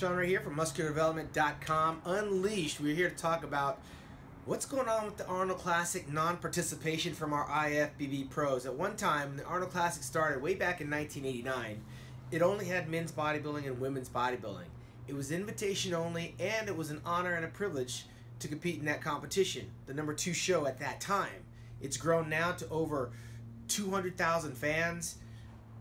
Shawn Ray here from MuscularDevelopment.com. Unleashed. We're here to talk about what's going on with the Arnold Classic non-participation from our IFBB pros. At one time, when the Arnold Classic started way back in 1989, it only had men's bodybuilding and women's bodybuilding. It was invitation only, and it was an honor and a privilege to compete in that competition. The #2 show at that time. It's grown now to over 200,000 fans,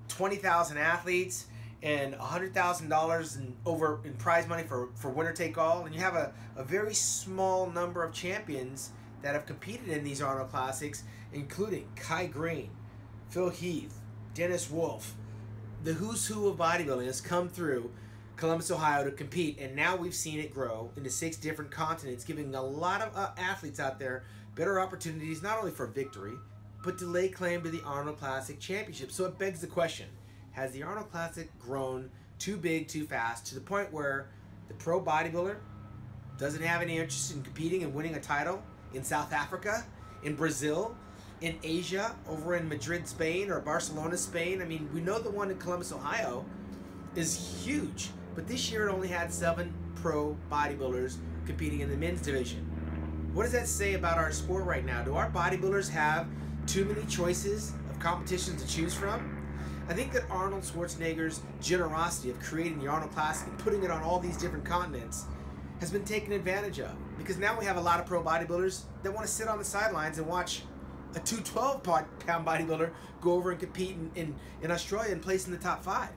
20,000 athletes, and $100,000 in prize money for winner take all. And you have a very small number of champions that have competed in these Arnold Classics, including Kai Green, Phil Heath, Dennis Wolf. The who's who of bodybuilding has come through Columbus, Ohio to compete, and now we've seen it grow into 6 different continents, giving a lot of athletes out there better opportunities, not only for victory, but to lay claim to the Arnold Classic Championship. So it begs the question, has the Arnold Classic grown too big, too fast, to the point where the pro bodybuilder doesn't have any interest in competing and winning a title in South Africa, in Brazil, in Asia, over in Madrid, Spain, or Barcelona, Spain? I mean, we know the one in Columbus, Ohio is huge, but this year it only had 7 pro bodybuilders competing in the men's division. What does that say about our sport right now? Do our bodybuilders have too many choices of competitions to choose from? I think that Arnold Schwarzenegger's generosity of creating the Arnold Classic and putting it on all these different continents has been taken advantage of, because now we have a lot of pro bodybuilders that want to sit on the sidelines and watch a 212-pound bodybuilder go over and compete in Australia and place in the top 5.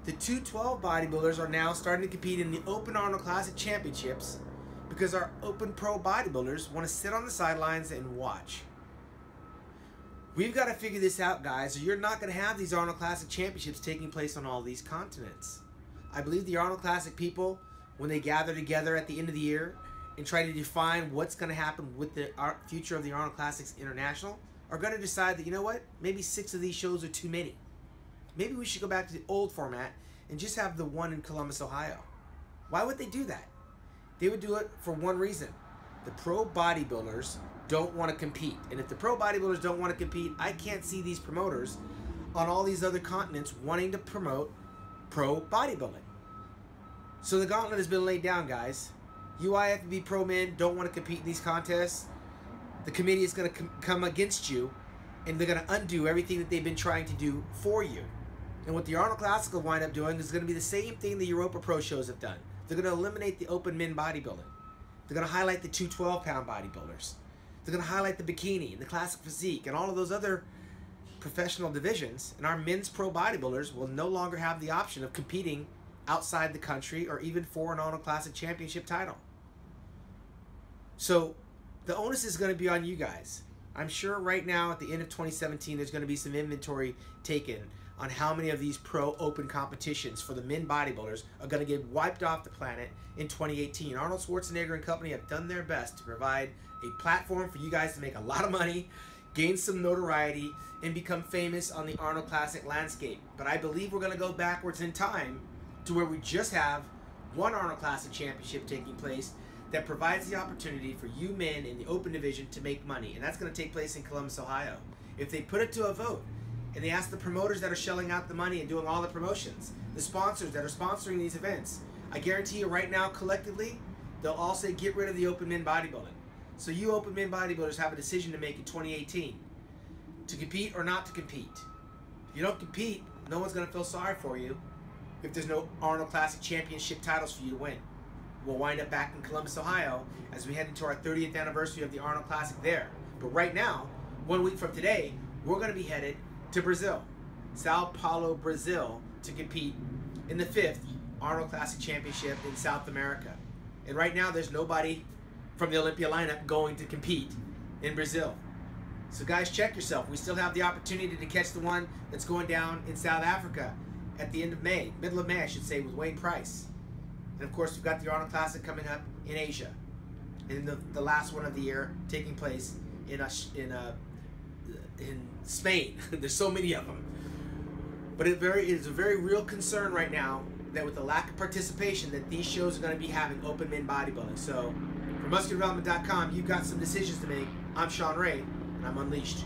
The 212 bodybuilders are now starting to compete in the Open Arnold Classic Championships because our Open Pro bodybuilders want to sit on the sidelines and watch. We've got to figure this out, guys, or you're not going to have these Arnold Classic Championships taking place on all these continents. I believe the Arnold Classic people, when they gather together at the end of the year and try to define what's going to happen with the future of the Arnold Classics International, are going to decide that, you know what, maybe 6 of these shows are too many. Maybe we should go back to the old format and just have the one in Columbus, Ohio. Why would they do that? They would do it for one reason. The pro bodybuilders don't want to compete. And if the pro bodybuilders don't want to compete, I can't see these promoters on all these other continents wanting to promote pro bodybuilding. So the gauntlet has been laid down, guys. You IFBB pro men don't want to compete in these contests. The committee is going to come against you, and they're going to undo everything that they've been trying to do for you. And what the Arnold Classic will wind up doing is going to be the same thing the Europa Pro shows have done. They're going to eliminate the open men bodybuilding. They're going to highlight the 212-pound bodybuilders. They're going to highlight the bikini and the classic physique and all of those other professional divisions, and our men's pro bodybuilders will no longer have the option of competing outside the country or even for an Arnold Classic Championship title. So the onus is going to be on you guys. I'm sure right now at the end of 2017 there's going to be some inventory taken on how many of these pro open competitions for the men bodybuilders are going to get wiped off the planet in 2018. Arnold Schwarzenegger and company have done their best to provide a platform for you guys to make a lot of money, gain some notoriety, and become famous on the Arnold Classic landscape. But I believe we're going to go backwards in time to where we just have one Arnold Classic Championship taking place that provides the opportunity for you men in the open division to make money. And that's going to take place in Columbus, Ohio. If they put it to a vote, and they ask the promoters that are shelling out the money and doing all the promotions, the sponsors that are sponsoring these events, I guarantee you right now, collectively, they'll all say get rid of the open men bodybuilding. So you open men bodybuilders have a decision to make in 2018, to compete or not to compete. If you don't compete, no one's going to feel sorry for you if there's no Arnold Classic Championship titles for you to win. We'll wind up back in Columbus, Ohio, as we head into our 30th anniversary of the Arnold Classic there. But right now, 1 week from today, we're going to be headed to Brazil, Sao Paulo, Brazil, to compete in the 5th Arnold Classic Championship in South America. And right now there's nobody from the Olympia lineup going to compete in Brazil. So guys, check yourself. We still have the opportunity to catch the one that's going down in South Africa at the end of May, middle of May I should say, with Wayne Price. And of course we've got the Arnold Classic coming up in Asia, and the last one of the year taking place in Spain. There's so many of them. But it is a very real concern right now that with the lack of participation that these shows are going to be having open men bodybuilding. So for MuscularDevelopment.com, you've got some decisions to make. I'm Shawn Ray, and I'm Unleashed.